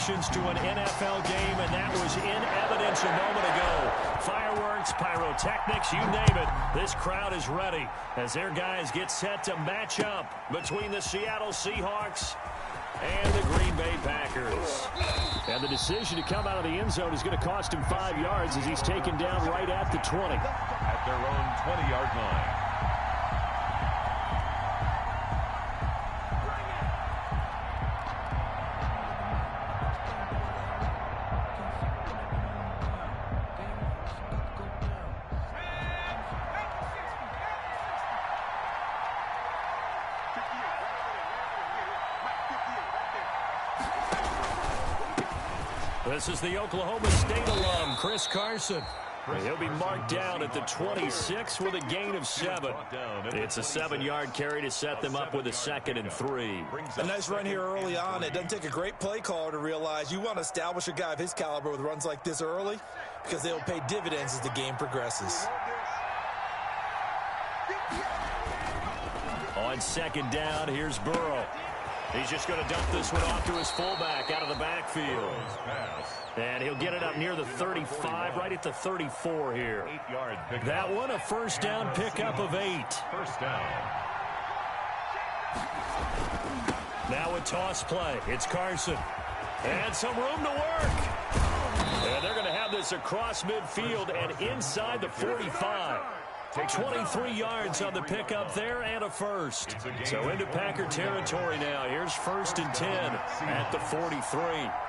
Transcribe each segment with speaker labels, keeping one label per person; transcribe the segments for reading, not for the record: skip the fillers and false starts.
Speaker 1: reactions to an NFL game, and that was in evidence a moment ago. Fireworks, pyrotechnics, you name it. This crowd is ready as their guys get set to match up between the Seattle Seahawks and the Green Bay Packers. And the decision to come out of the end zone is going to cost him 5 yards as he's taken down right at the 20.
Speaker 2: At their own 20-yard line.
Speaker 1: This is the Oklahoma State alum, Chris Carson. He'll be marked down at the 26 with a gain of 7. It's a 7-yard carry to set them up with a 2nd and 3.
Speaker 3: A nice run here early on. It doesn't take a great play caller to realize you want to establish a guy of his caliber with runs like this early because they'll pay dividends as the game progresses.
Speaker 1: On 2nd down, here's Burrow. He's just going to dump this one off to his fullback out of the backfield. And he'll get it up near the 35, right at the 34 here. That one, a first down pickup of 8.
Speaker 2: First down.
Speaker 1: Now a toss play. It's Carson. And some room to work. And they're going to have this across midfield and inside the 45. 23 yards on the pickup there and a first. So into Packer territory now. Here's 1st and 10 at the 43.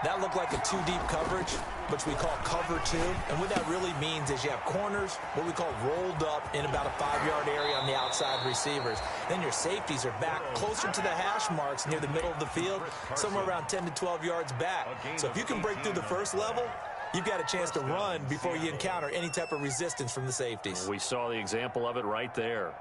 Speaker 3: That looked like a 2-deep coverage, which we call cover 2. And what that really means is you have corners, what we call rolled up in about a 5-yard area on the outside receivers. Then your safeties are back closer to the hash marks near the middle of the field, somewhere around 10 to 12 yards back. So if you can break through the first level, you've got a chance to run before you encounter any type of resistance from the safeties.
Speaker 1: We saw the example of it right there.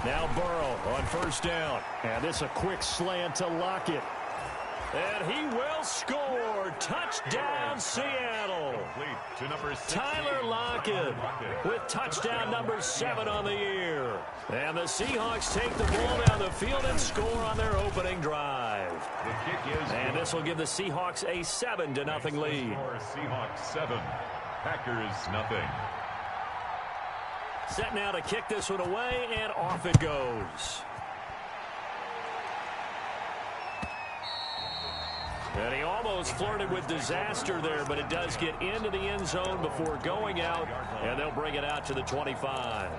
Speaker 1: Now Burrow on 1st down. And this a quick slant to Lockett. And he will score. Touchdown, Seattle. Tyler Lockett with touchdown number 7 on the year. And the Seahawks take the ball down the field and score on their opening drive. And this will give the Seahawks a 7-0 lead.
Speaker 2: Seahawks 7, Packers nothing.
Speaker 1: Set now to kick this one away, and off it goes. And he almost flirted with disaster there, but it does get into the end zone before going out, and they'll bring it out to the 25.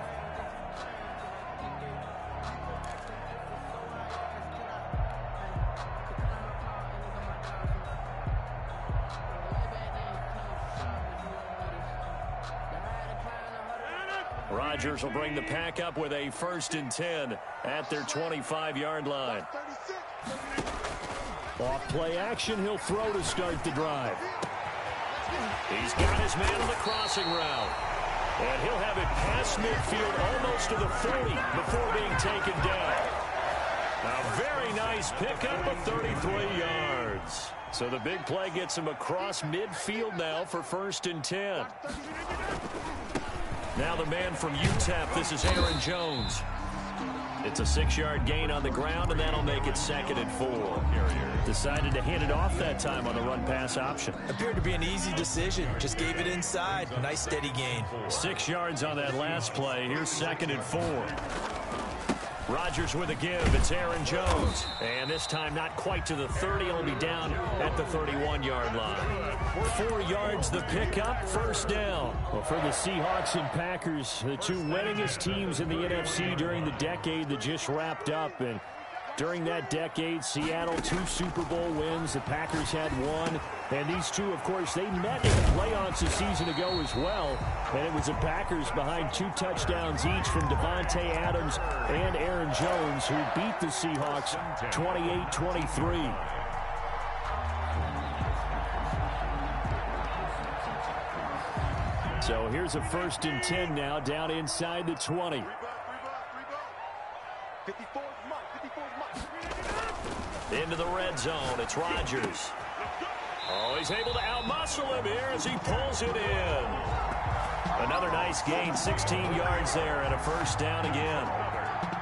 Speaker 1: Rodgers will bring the pack up with a 1st and 10 at their 25-yard line. Off play action, he'll throw to start the drive. He's got his man on the crossing route. And he'll have it past midfield almost to the 40 before being taken down. A very nice pickup of 33 yards. So the big play gets him across midfield now for 1st and 10. Now the man from UTEP, this is Aaron Jones. It's a 6-yard gain on the ground, and that'll make it 2nd and 4. Decided to hand it off that time on the run-pass option.
Speaker 3: Appeared to be an easy decision. Just gave it inside. Nice steady gain.
Speaker 1: 6 yards on that last play. Here's 2nd and 4. Rodgers with a give. It's Aaron Jones. And this time not quite to the 30. He'll be down at the 31-yard line. 4 yards the pickup. 1st down. Well, for the Seahawks and Packers, the two winningest teams in the NFC during the decade that just wrapped up. And during that decade, Seattle 2 Super Bowl wins. The Packers had 1. And these two, of course, they met in the playoffs a season ago as well. And it was the Packers behind 2 touchdowns each from Devontae Adams and Aaron Jones, who beat the Seahawks 28-23. So here's a 1st and 10 now down inside the 20. Into the red zone. It's Rodgers. he's able to outmuscle him here as he pulls it in. Another nice gain, 16 yards there, and a first down again.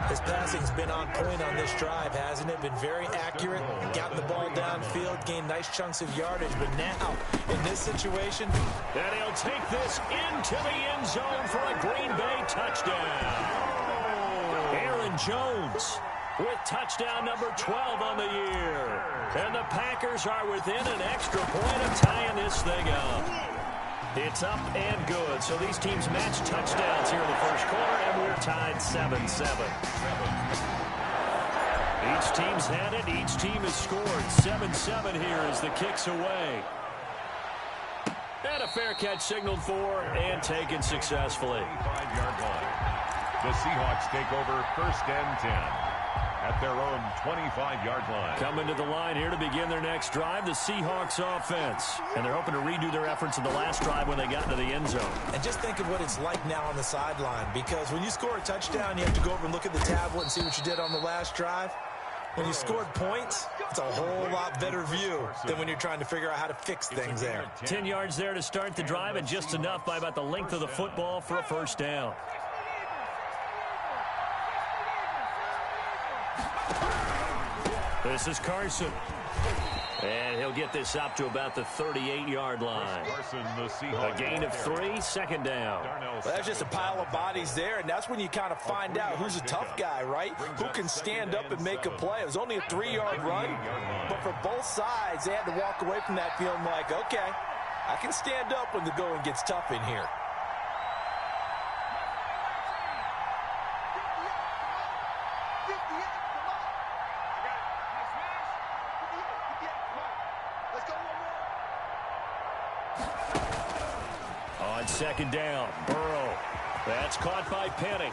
Speaker 3: His passing's been on point on this drive, hasn't it? Been very accurate, gotten the ball downfield, gained nice chunks of yardage. But now, in this situation...
Speaker 1: And he'll take this into the end zone for a Green Bay touchdown. Aaron Jones with touchdown number 12 on the year. And the Packers are within an extra point of tying this thing up. It's up and good. So these teams match touchdowns here in the first quarter, and we're tied 7-7. Each team's had it. Each team has scored. 7-7 here as the kick's away. And a fair catch signaled for and taken successfully.
Speaker 2: 5-yard line. The Seahawks take over first and 10 at their own 25-yard line.
Speaker 1: Coming to the line here to begin their next drive, the Seahawks offense. And they're hoping to redo their efforts in the last drive when they got into the end zone.
Speaker 3: And just think of what it's like now on the sideline, because when you score a touchdown, you have to go over and look at the tablet and see what you did on the last drive. When you scored points, it's a whole lot better view than when you're trying to figure out how to fix things there.
Speaker 1: 10 yards there to start the drive, and just enough by about the length of the football for a first down. This is Carson. And he'll get this up to about the 38-yard line. A gain of 3, second down.
Speaker 3: Well, that's just a pile of bodies there, and that's when you kind of find out who's a tough guy, right? Who can stand up and make a play. It was only a 3-yard run, but for both sides, they had to walk away from that feeling like, okay, I can stand up when the going gets tough in here.
Speaker 1: Second down, Burrow. That's caught by Penny.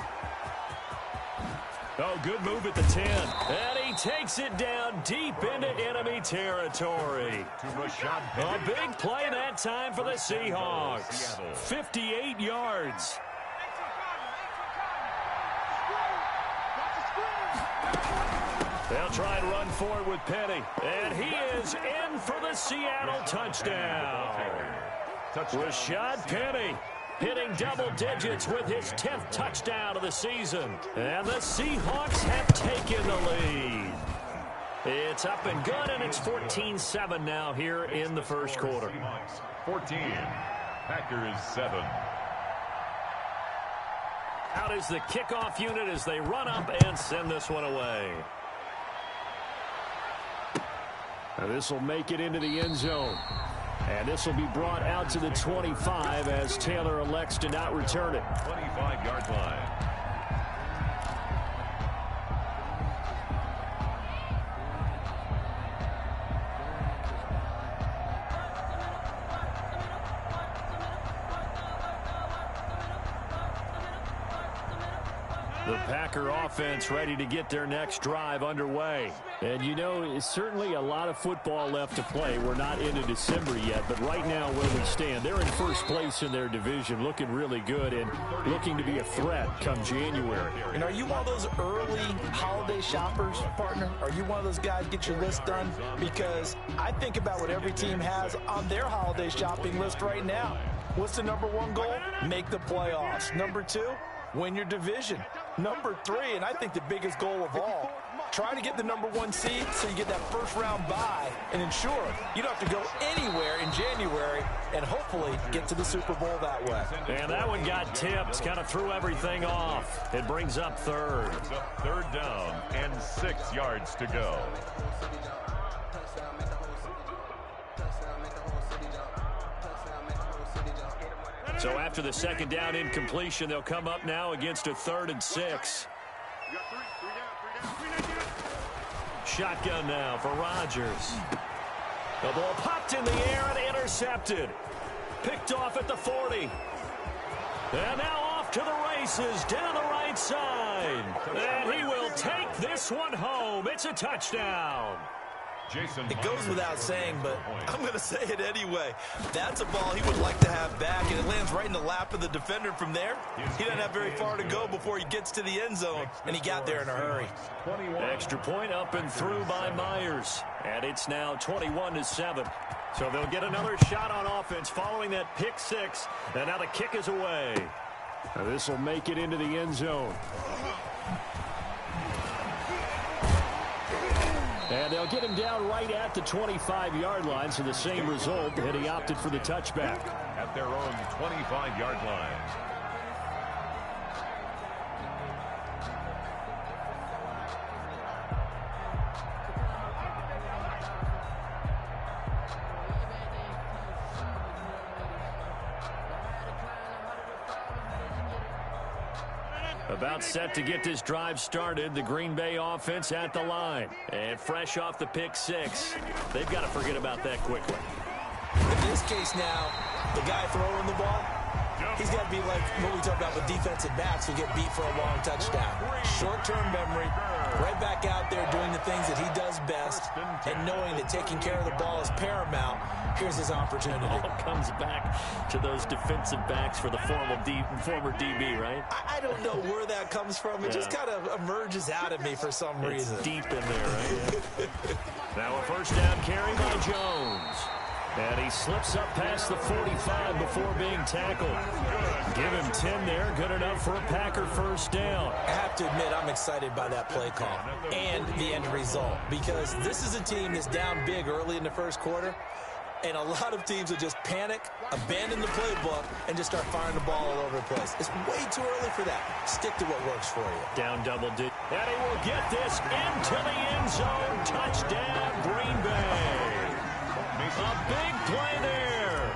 Speaker 1: Oh, good move at the 10. And he takes it down deep into enemy territory. A big play that time for the Seahawks. 58 yards. They'll try and run forward with Penny. And he is in for the Seattle touchdown. Rashad Penny hitting double digits with his 10th touchdown of the season. And the Seahawks have taken the lead. It's up and good, and it's 14-7 now here in the first quarter.
Speaker 2: 14, Packers 7.
Speaker 1: Out is the kickoff unit as they run up and send this one away. Now this will make it into the end zone. And this will be brought out to the 25 as Taylor elects to not return it.
Speaker 2: 25-yard line.
Speaker 1: The Packer offense ready to get their next drive underway. And you know, it's certainly a lot of football left to play. We're not into December yet, but right now where we stand, they're in first place in their division, looking really good and looking to be a threat come January.
Speaker 3: And are you one of those early holiday shoppers, partner? Are you one of those guys get your list done? Because I think about what every team has on their holiday shopping list right now. What's the number one goal? Make the playoffs. Number 2, win your division. Number 3, and I think the biggest goal of all, try to get the number 1 seed so you get that first round bye and ensure you don't have to go anywhere in January and hopefully get to the Super Bowl that way.
Speaker 1: And that one got tipped, kind of threw everything off. It brings up third.
Speaker 2: Third down and 6 yards to go.
Speaker 1: So after the second down incompletion, they'll come up now against a 3rd and 6. Shotgun now for Rodgers. The ball popped in the air and intercepted. Picked off at the 40. And now off to the races down the right side. And he will take this one home. It's a touchdown.
Speaker 3: It goes without saying, but I'm going to say it anyway. That's a ball he would like to have back, and it lands right in the lap of the defender from there. He doesn't have very far to go before he gets to the end zone, and he got there in a hurry.
Speaker 1: Extra point up and through by Myers, and it's now 21-7. So they'll get another shot on offense following that pick six. And now the kick is away.
Speaker 4: Now this will make it into the end zone. And they'll get him down right at the 25-yard line, so the same result, and he opted for the touchback.
Speaker 2: At their own 25-yard line.
Speaker 1: About set to get this drive started. The Green Bay offense at the line. And fresh off the pick six. They've got to forget about that quickly.
Speaker 3: In this case now, the guy throwing the ball, he's got to be like what we talked about with defensive backs who get beat for a long touchdown. Short-term memory, right back out there doing the things that he does best, and knowing that taking care of the ball is paramount. Here's his opportunity.
Speaker 1: All comes back to those defensive backs for the former DB, right?
Speaker 3: I don't know where that comes from. It just kind of emerges out of me for some reason.
Speaker 1: It's deep in there, right? Now a first down carry by Jones. And he slips up past the 45 before being tackled. Give him 10 there. Good enough for a Packer first down.
Speaker 3: I have to admit, I'm excited by that play call and the end result, because this is a team that's down big early in the first quarter, and a lot of teams will just panic, abandon the playbook, and just start firing the ball all over the place. It's way too early for that. Stick to what works for you.
Speaker 1: Down double digit. And he will get this into the end zone. Touchdown, Green Bay. A big play there.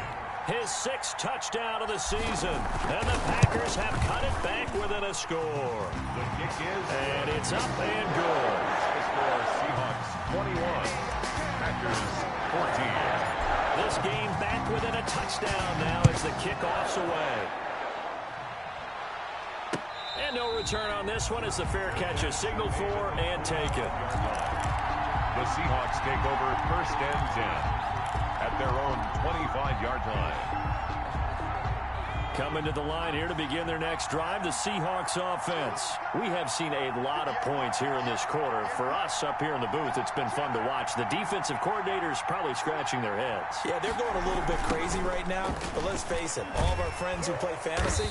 Speaker 1: His sixth touchdown of the season. And the Packers have cut it back within a score.
Speaker 2: The kick is.
Speaker 1: And it's up and good.
Speaker 2: The score, Seahawks 21. Packers 14.
Speaker 1: This game back within a touchdown now as the kickoff's away. And no return on this one as the fair catch is signaled for and taken.
Speaker 2: The Seahawks take over first and 10 at their own 25-yard line.
Speaker 1: Coming to the line here to begin their next drive, the Seahawks offense. We have seen a lot of points here in this quarter. For us up here in the booth, it's been fun to watch. The defensive coordinators probably scratching their heads.
Speaker 3: Yeah, they're going a little bit crazy right now, but let's face it, all of our friends who play fantasy,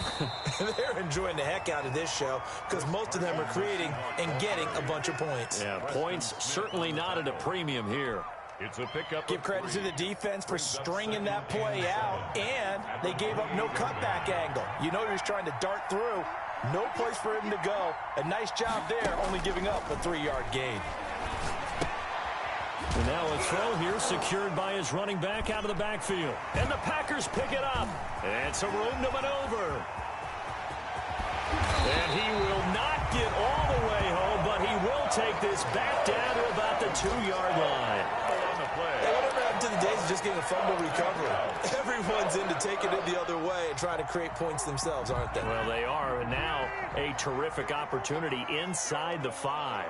Speaker 3: they're enjoying the heck out of this show because most of them are creating and getting a bunch of points.
Speaker 1: Yeah, points certainly not at a premium here.
Speaker 2: It's a pickup.
Speaker 3: Give credit to the defense for stringing that play out, and they gave up no cutback angle. You know he was trying to dart through. No place for him to go. A nice job there, only giving up a 3-yard gain.
Speaker 1: And now a throw here secured by his running back out of the backfield. And the Packers pick it up. And some room to maneuver. And he will not get all the way home, but he will take this back down to about the 2-yard line.
Speaker 3: Hey, whatever happened to the days of just getting a fumble recovery? Everyone's into taking it the other way and trying to create points themselves, aren't they?
Speaker 1: Well, they are, and now a terrific opportunity inside the 5.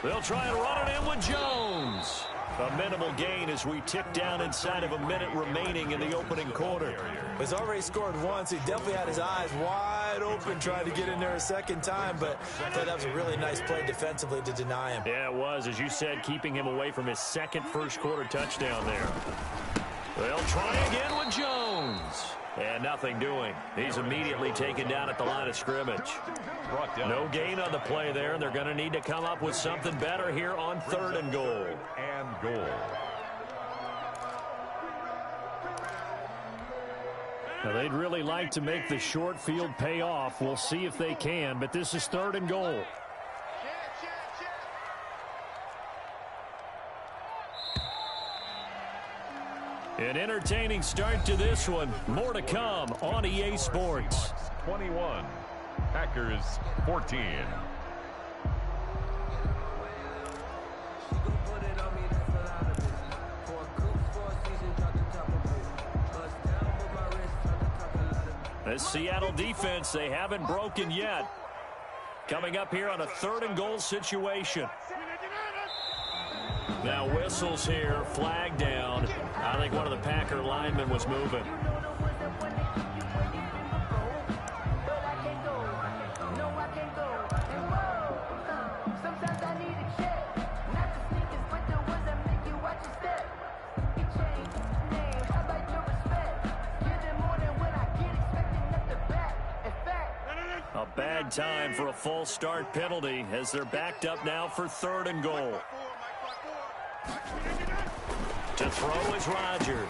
Speaker 1: They'll try and run it in with Jones. A minimal gain as we tick down inside of a minute remaining in the opening quarter.
Speaker 3: He's already scored once. He definitely had his eyes wide open trying to get in there a second time, but I thought that was a really nice play defensively to deny him.
Speaker 1: Yeah, it was, as you said, keeping him away from his second first-quarter touchdown there. They'll try again with Jones. And nothing doing. He's immediately taken down at the line of scrimmage. No gain on the play there, and they're going to need to come up with something better here on 3rd and goal.
Speaker 2: And goal.
Speaker 4: Now, they'd really like to make the short field pay off. We'll see if they can, but this is 3rd and goal. An entertaining start to this one. More to come on EA Sports.
Speaker 2: 21. Packers 14.
Speaker 1: The Seattle defense, they haven't broken yet. Coming up here on a 3rd and goal situation. Now whistles here, flag down. I think one of the Packer linemen was moving.
Speaker 4: Bad time for a false start penalty as they're backed up now for 3rd and goal. To throw is Rodgers.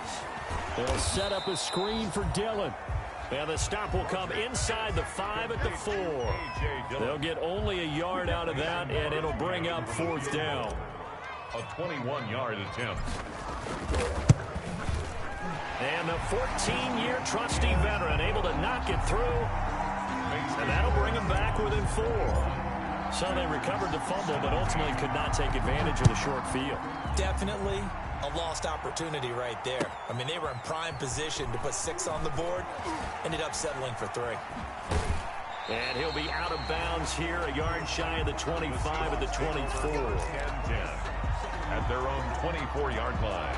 Speaker 4: They'll set up a screen for Dillon. And the stop will come inside the 5 at the 4. They'll get only a yard out of that, and it'll bring up 4th down.
Speaker 2: A 21-yard attempt.
Speaker 4: And the 14-year trusty veteran able to knock it through. And that'll bring them back within 4. So they recovered the fumble, but ultimately could not take advantage of the short field.
Speaker 3: Definitely a lost opportunity right there. I mean, they were in prime position to put 6 on the board. Ended up settling for 3.
Speaker 4: And he'll be out of bounds here, a yard shy of the 25 at the 24.
Speaker 2: 10-10 at their own 24-yard line.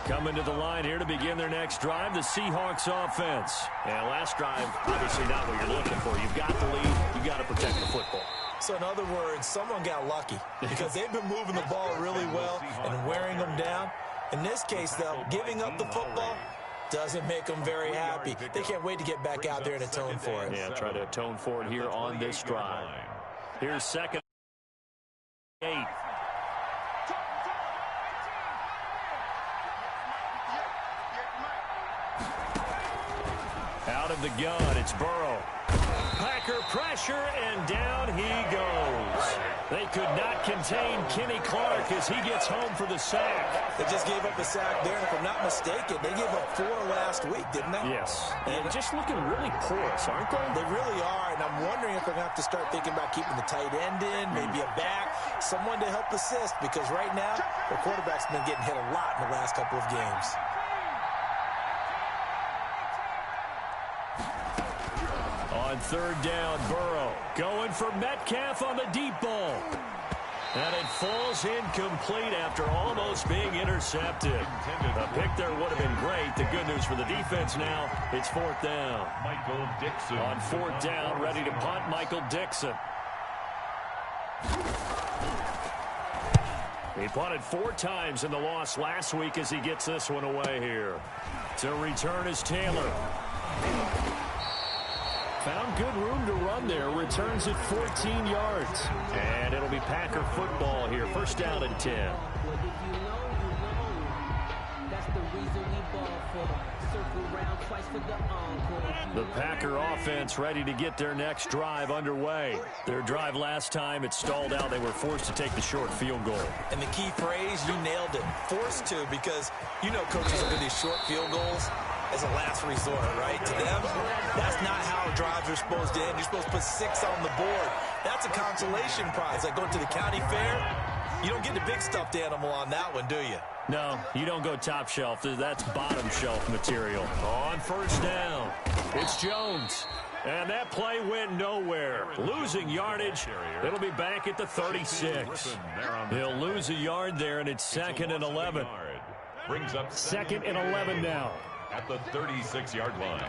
Speaker 4: Coming to the line here to begin their next drive, the Seahawks offense. And last drive, obviously not what you're looking for. You've got the lead. You've got to protect the football.
Speaker 3: So in other words, someone got lucky because they've been moving the ball really well and wearing them down. In this case, though, giving up the football doesn't make them very happy. They can't wait to get back out there and atone for it.
Speaker 4: Yeah, try to atone for it here on this drive. Here's 2nd and 8. Out of the gun, it's Burrow. Packer pressure, and down he goes. They could not contain Kenny Clark as he gets home for the sack.
Speaker 3: They just gave up a sack there, and if I'm not mistaken, they gave up 4 last week, didn't they?
Speaker 4: Yes. And just looking really porous, aren't they?
Speaker 3: They really are, and I'm wondering if they're going to have to start thinking about keeping the tight end in, maybe a back, someone to help assist, because right now, their quarterback's been getting hit a lot in the last couple of games.
Speaker 4: On 3rd down, Burrow going for Metcalf on the deep ball. And it falls incomplete after almost being intercepted. A pick there would have been great. The good news for the defense now, it's 4th down.
Speaker 2: Michael Dixon.
Speaker 4: On 4th down, ready to punt, Michael Dixon. He punted 4 times in the loss last week as he gets this one away here. To return is Taylor. Found good room to run there. Returns at 14 yards. And it'll be Packer football here. 1st down and 10. The Packer offense ready to get their next drive underway. Their drive last time, it stalled out. They were forced to take the short field goal.
Speaker 3: And the key phrase, you nailed it. Forced to, because you know coaches look at these short field goals as a last resort, right? To them, that's not how drives are supposed to end. You're supposed to put 6 on the board. That's a consolation prize. Like going to the county fair, you don't get the big stuffed animal on that one, do you?
Speaker 4: No, you don't go top shelf. That's bottom shelf material. On 1st down, it's Jones. And that play went nowhere. Losing yardage. It'll be back at the 36. He'll lose a yard there, and it's 2nd and 11.
Speaker 2: Brings up
Speaker 4: 2nd and 11 now.
Speaker 2: At the 36-yard line.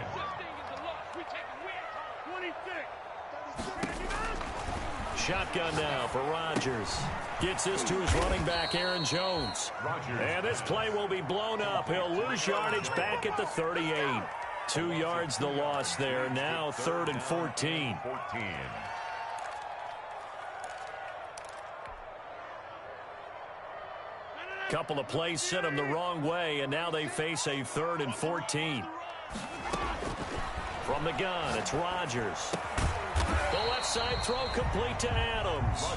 Speaker 1: Shotgun now for Rodgers. Gets this to his running back, Aaron Jones. And this play will be blown up. He'll lose yardage back at the 38. 2 yards the loss there. Now 3rd and 14. Couple of plays sent them the wrong way, and now they face a 3rd and 14. From the gun, it's Rodgers. The left side throw complete to Adams.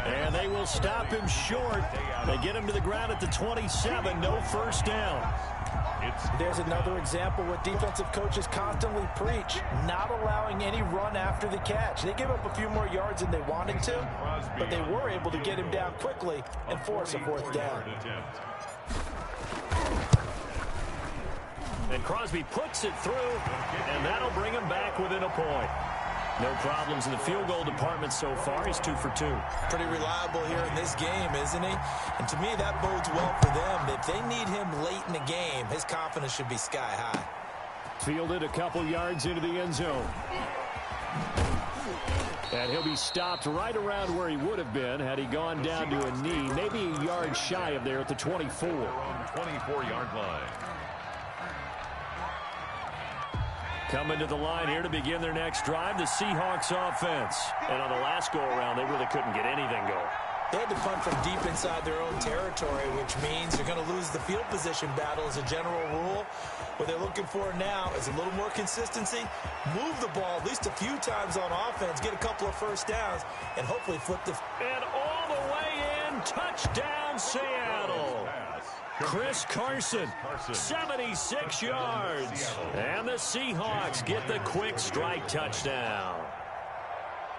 Speaker 1: And they will stop him short. They get him to the ground at the 27. No 1st down.
Speaker 3: There's another example what defensive coaches constantly preach, not allowing any run after the catch. They gave up a few more yards than they wanted to, but they were able to get him down quickly and force a 4th down.
Speaker 1: And Crosby puts it through, and that'll bring him back within a point. No problems in the field goal department so far. He's 2 for 2.
Speaker 3: Pretty reliable here in this game, isn't he? And to me, that bodes well for them. If they need him late in the game, his confidence should be sky high.
Speaker 4: Fielded a couple yards into the end zone. And he'll be stopped right around where he would have been had he gone down to a knee. Maybe a yard shy of there at the 24.
Speaker 2: 24-yard line.
Speaker 1: Coming to the line here to begin their next drive, the Seahawks offense. And on the last go-around, they really couldn't get anything going.
Speaker 3: They had to punt from deep inside their own territory, which means you're going to lose the field position battle as a general rule. What they're looking for now is a little more consistency, move the ball at least a few times on offense, get a couple of first downs, and hopefully flip the...
Speaker 1: And all the way in, touchdown Seattle. Chris Carson, 76 yards. And the Seahawks get the quick strike touchdown.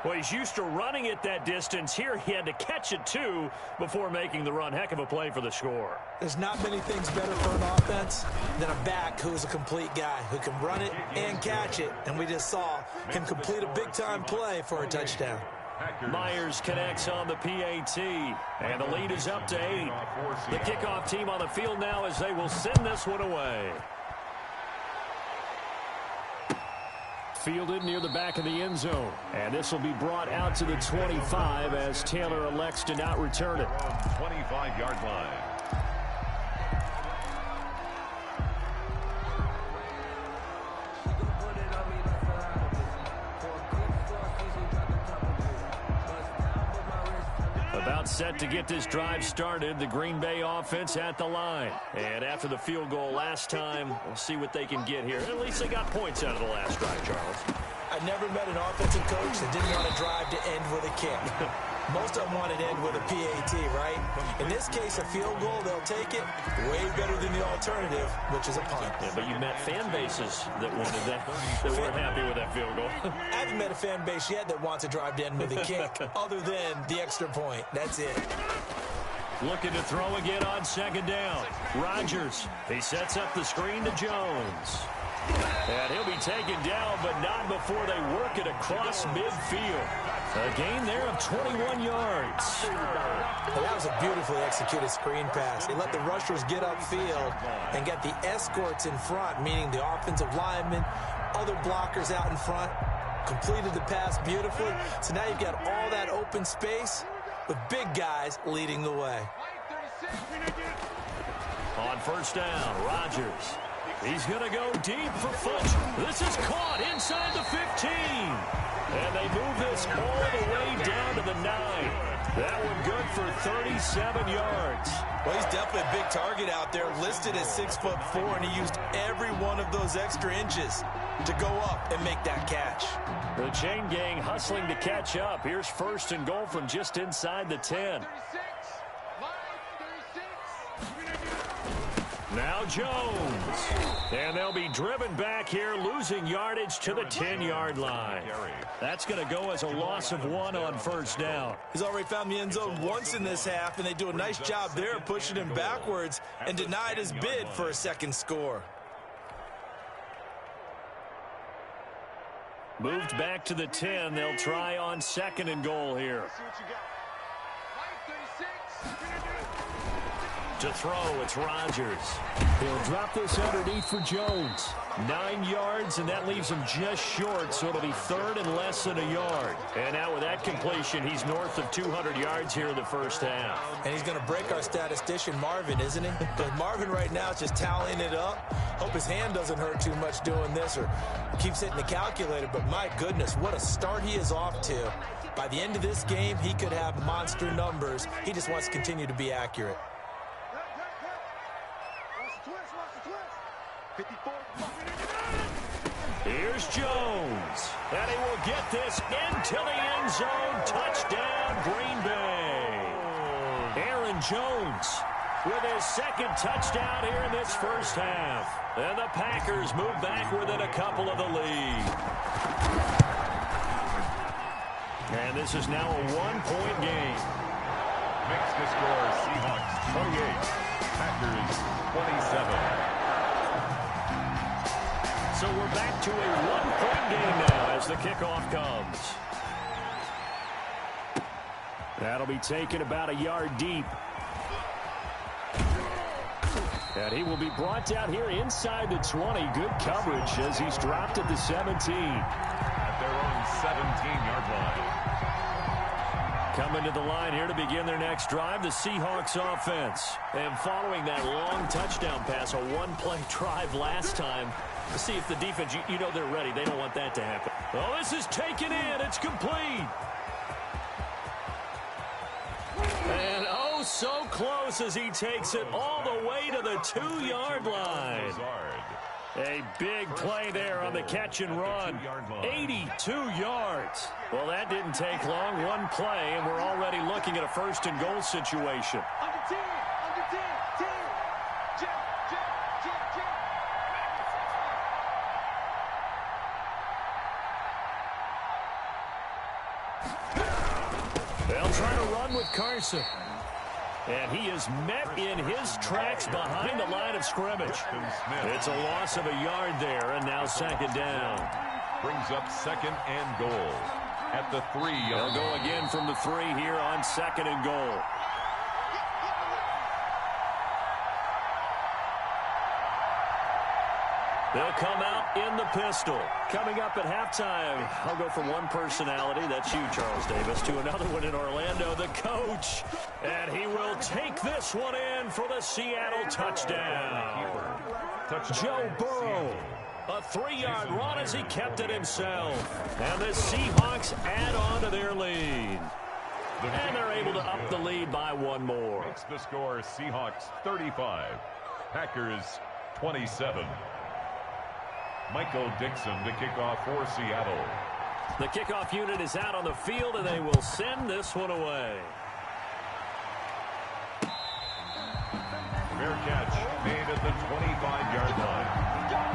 Speaker 1: Well, he's used to running it that distance. Here he had to catch it, too, before making the run. Heck of a play for the score.
Speaker 3: There's not many things better for an offense than a back who's a complete guy who can run it and catch it. And we just saw him complete a big-time play for a touchdown.
Speaker 1: Myers connects on the PAT, and the lead is up to 8. The kickoff team on the field now as they will send this one away. Fielded near the back of the end zone. And this will be brought out to the 25 as Taylor elects to not return it.
Speaker 2: 25-yard line.
Speaker 1: About set to get this drive started, the Green Bay offense at the line. And after the field goal last time, we'll see what they can get here. At least they got points out of the last drive, Charles.
Speaker 3: I never met an offensive coach that didn't want to drive to end with a kick. Most of them want to end with a PAT, right? In this case, a field goal, they'll take it. Way better than the alternative, which is a punt.
Speaker 1: Yeah, but you met fan bases that wanted that weren't happy with that field goal.
Speaker 3: I haven't met a fan base yet that wants to drive to end with a kick, other than the extra point. That's it.
Speaker 1: Looking to throw again on second down. Rodgers, he sets up the screen to Jones. And he'll be taken down, but not before they work it across midfield. A gain there of 21 yards.
Speaker 3: Well, that was a beautifully executed screen pass. They let the rushers get upfield and get the escorts in front, meaning the offensive linemen, other blockers out in front, completed the pass beautifully. So now you've got all that open space with big guys leading the way.
Speaker 1: On first down, Rodgers. He's going to go deep for Funch. This is caught inside the 15. And they move this all the way down to the 9. That one good for 37 yards.
Speaker 3: Well, he's definitely a big target out there, listed as 6'4", and he used every one of those extra inches to go up and make that catch.
Speaker 1: The chain gang hustling to catch up. Here's first and goal from just inside the 10. Now Jones. And they'll be driven back here, losing yardage to the 10-yard line. That's going to go as a loss of 1 on first down.
Speaker 3: He's already found the end zone once in this half, and they do a nice job there pushing him backwards and denied his bid for a second score.
Speaker 1: Moved back to the 10. They'll try on second and goal here. To throw, it's Rodgers. He'll drop this underneath for Jones. 9 yards, and that leaves him just short, so it'll be third and less than a yard. And now with that completion, he's north of 200 yards here in the first half.
Speaker 3: And he's going to break our statistician, Marvin, isn't he? Because Marvin right now is just tallying it up. Hope his hand doesn't hurt too much doing this or keeps hitting the calculator. But my goodness, what a start he is off to. By the end of this game, he could have monster numbers. He just wants to continue to be accurate.
Speaker 1: Here's Jones, and he will get this into the end zone. Touchdown, Green Bay. Aaron Jones with his second touchdown here in this first half. And the Packers move back within a couple of the lead. And this is now a one-point game.
Speaker 2: Makes the score Seahawks 28, Packers 27.
Speaker 1: So we're back to a one-point game now as the kickoff comes. That'll be taken about a yard deep. And he will be brought down here inside the 20. Good coverage as he's dropped at the 17.
Speaker 2: At their own 17-yard line.
Speaker 1: Coming to the line here to begin their next drive, the Seahawks offense. And following that long touchdown pass, a one-play drive last time, See if the defense, you know they're ready. They don't want that to happen. Oh, this is taken in. It's complete. And oh, so close as he takes it all the way to the 2-yard line. A big play there on the catch and run. 82 yards. Well, that didn't take long. One play, and we're already looking at a 1st and goal situation. They'll try to run with Carson. And he is met in his tracks behind the line of scrimmage. It's a loss of a yard there, and now 2nd down.
Speaker 2: Brings up 2nd and goal at the 3-yard line.
Speaker 1: They'll go again from the 3 here on 2nd and goal. They'll come out in the pistol. Coming up at halftime, I'll go from one personality, that's you, Charles Davis, to another one in Orlando, the coach. And he will take this one in for the Seattle touchdown. Joe Burrow, a 3-yard run as he kept it himself. And the Seahawks add on to their lead. And they're able to up the lead by one more.
Speaker 2: Makes the score Seahawks 35, Packers 27. Michael Dixon to kick off for Seattle.
Speaker 1: The kickoff unit is out on the field, and they will send this one away.
Speaker 2: Fair catch made at the 25-yard line.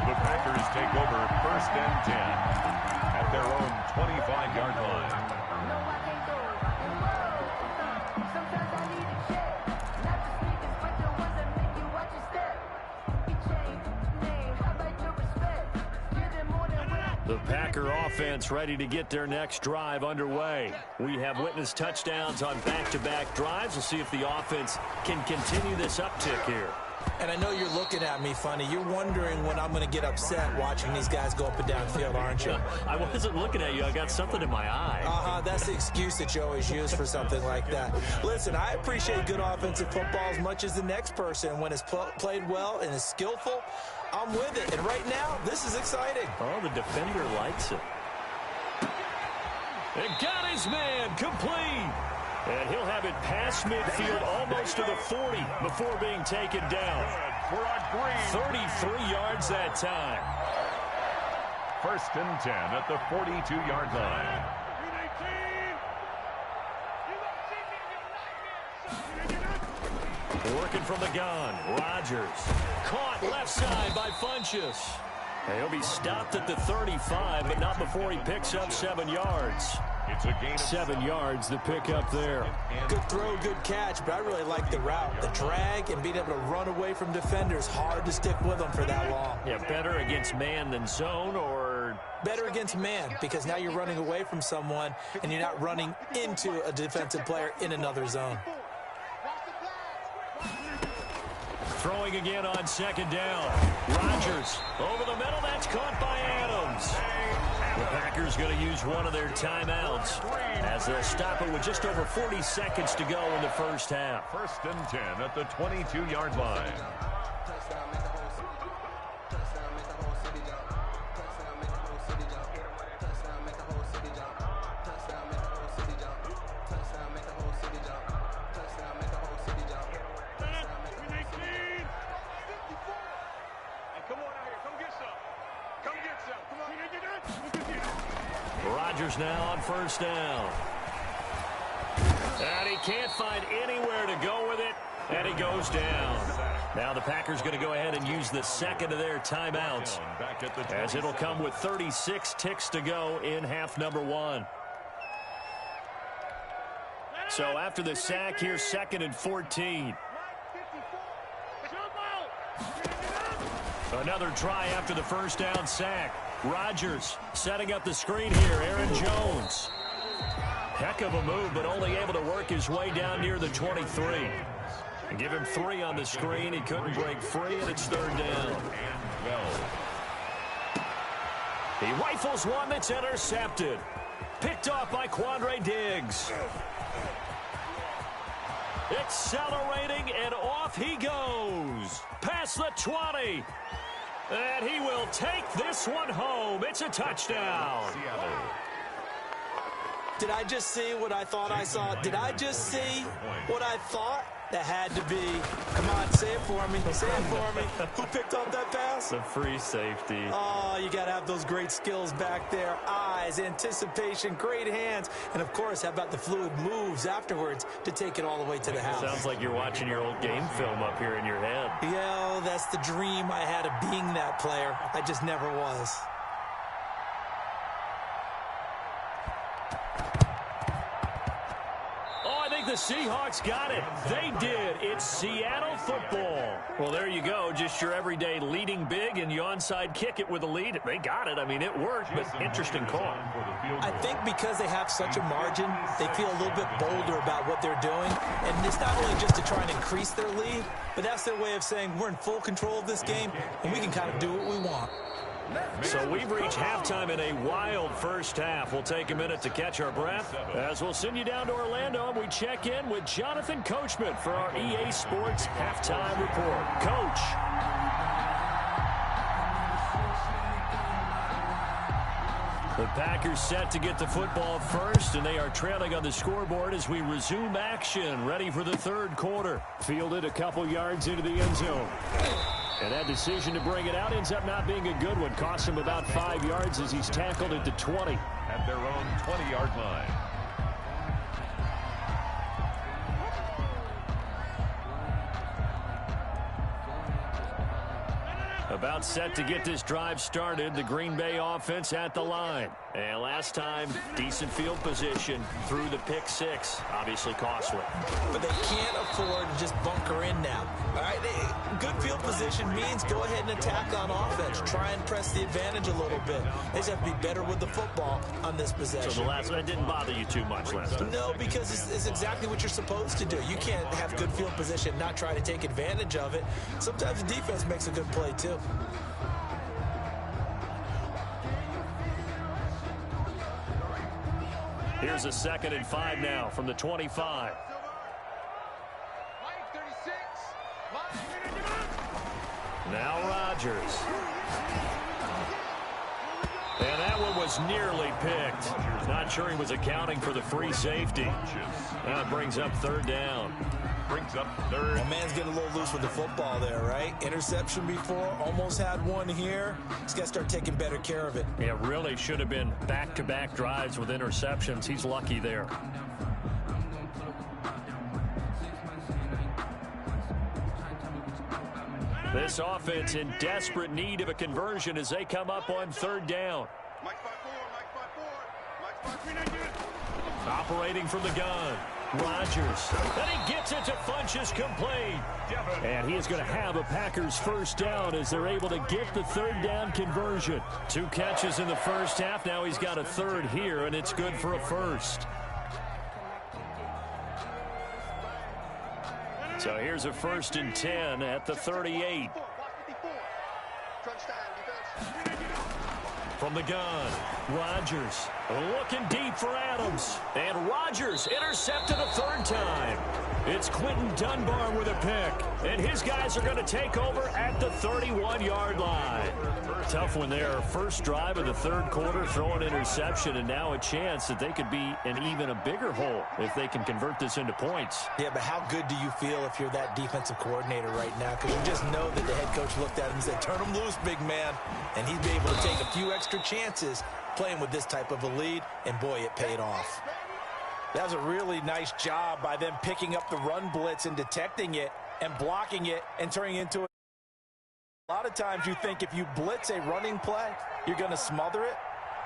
Speaker 2: The Packers take over 1st and 10 at their own 25-yard line.
Speaker 1: The Packer offense ready to get their next drive underway. We have witnessed touchdowns on back-to-back drives. We'll see if the offense can continue this uptick here.
Speaker 3: And I know you're looking at me funny. You're wondering when I'm going to get upset watching these guys go up and down field, aren't you?
Speaker 1: I wasn't looking at you. I got something in my eye.
Speaker 3: That's the excuse that you always use for something like that. Listen, I appreciate good offensive football as much as the next person. When it's played well and is skillful, I'm with it. And right now, this is exciting.
Speaker 1: Oh, the defender likes it. And got his man complete. And he'll have it past midfield almost to the 40 before being taken down. 33 yards that time.
Speaker 2: 1st and 10 at the 42-yard line.
Speaker 1: Working from the gun, Rodgers. Caught left side by Funchess. He'll be stopped at the 35, but not before he picks up 7 yards.
Speaker 2: It's a gain of
Speaker 1: 7 yards, the pickup there.
Speaker 3: Good throw, good catch, but I really like the route. The drag and being able to run away from defenders. Hard to stick with them for that long.
Speaker 1: Yeah, better against man than zone, or
Speaker 3: better against man, because now you're running away from someone and you're not running into a defensive player in another zone.
Speaker 1: Throwing again on 2nd down. Rodgers over the middle. That's caught by Adams. The Packers going to use one of their timeouts as they'll stop it with just over 40 seconds to go in the first half.
Speaker 2: 1st and 10 at the 22-yard line.
Speaker 1: Rodgers now on 1st down. And he can't find anywhere to go with it, and he goes down. Now the Packers going to go ahead and use the 2nd of their timeouts, as it'll come with 36 ticks to go in half number 1. So after the sack, here's 2nd and 14. Another try after the 1st down sack. Rodgers setting up the screen here. Aaron Jones. Heck of a move, but only able to work his way down near the 23. Give him 3 on the screen. He couldn't break free, and it's 3rd down. He rifles one that's intercepted. Picked off by Quandre Diggs. Accelerating, and off he goes. Past the 20. And he will take this one home. It's a touchdown.
Speaker 2: Seattle.
Speaker 3: Did I just see what I thought I saw? Did I just see what I thought? That had to be. Come on, say it for me. Say it for me. Who picked up that pass?
Speaker 1: The free safety.
Speaker 3: Oh, you got to have those great skills back there. Eyes, anticipation, great hands. And, of course, how about the fluid moves afterwards to take it all the way to the house?
Speaker 1: Sounds like you're watching your old game film up here in your head.
Speaker 3: Yeah, that's the dream I had of being that player. I just never was.
Speaker 1: The Seahawks got it. They did. It's Seattle football. Well, there you go. Just your everyday leading big, and you onside kick it with a lead. They got it. I mean, it worked, but interesting call.
Speaker 3: I think because they have such a margin, they feel a little bit bolder about what they're doing. And it's not only just to try and increase their lead, but that's their way of saying we're in full control of this game, and we can kind of do what we want.
Speaker 1: So we've reached halftime in a wild first half. We'll take a minute to catch our breath as we'll send you down to Orlando and we check in with Jonathan Coachman for our EA Sports Halftime Report. Coach. The Packers set to get the football first, and they are trailing on the scoreboard as we resume action, ready for the third quarter. Fielded a couple yards into the end zone. And that decision to bring it out ends up not being a good one. Costs him about 5 yards as he's tackled at the 20.
Speaker 2: At their own 20-yard line.
Speaker 1: About set to get this drive started. The Green Bay offense at the line. And last time, decent field position through the pick six. Obviously costly.
Speaker 3: But they can't afford to just bunker in now. All right, good field position means go ahead and attack on offense. Try and press the advantage a little bit. They just have to be better with the football on this possession.
Speaker 1: So the last one didn't bother you too much last time?
Speaker 3: No, because it's exactly what you're supposed to do. You can't have good field position and not try to take advantage of it. Sometimes the defense makes a good play, too.
Speaker 1: Here's a 2nd and 5 now from the 25. Now Rodgers. And that one was nearly picked. Not sure he was accounting for the free safety. That brings up 3rd down.
Speaker 2: Brings up 3rd.
Speaker 3: Well, man's getting a little loose with the football there, right? Interception before, almost had one here. He's got to start taking better care of it.
Speaker 1: Yeah, really should have been back-to-back drives with interceptions. He's lucky there. This offense in desperate need of a conversion as they come up on 3rd down. Operating from the gun. Rodgers. And he gets it to Funchess complete. And he is going to have a Packers first down as they're able to get the 3rd down conversion. 2 catches in the first half. Now he's got a 3rd here, and it's good for a first. So here's a 1st and 10 at the 38. From the gun, Rodgers looking deep for Adams. And Rodgers intercepted a 3rd time. It's Quentin Dunbar with a pick. And his guys are going to take over at the 31-yard line. Tough one there. First drive of the 3rd quarter, throwing interception, and now a chance that they could be in even a bigger hole if they can convert this into points.
Speaker 3: Yeah, but how good do you feel if you're that defensive coordinator right now? Because you just know that the head coach looked at him and said, turn him loose, big man. And he'd be able to take a few extra chances playing with this type of a lead, and boy, it paid off. That was a really nice job by them picking up the run blitz and detecting it and blocking it and turning it into a lot of times you think if you blitz a running play, you're going to smother it.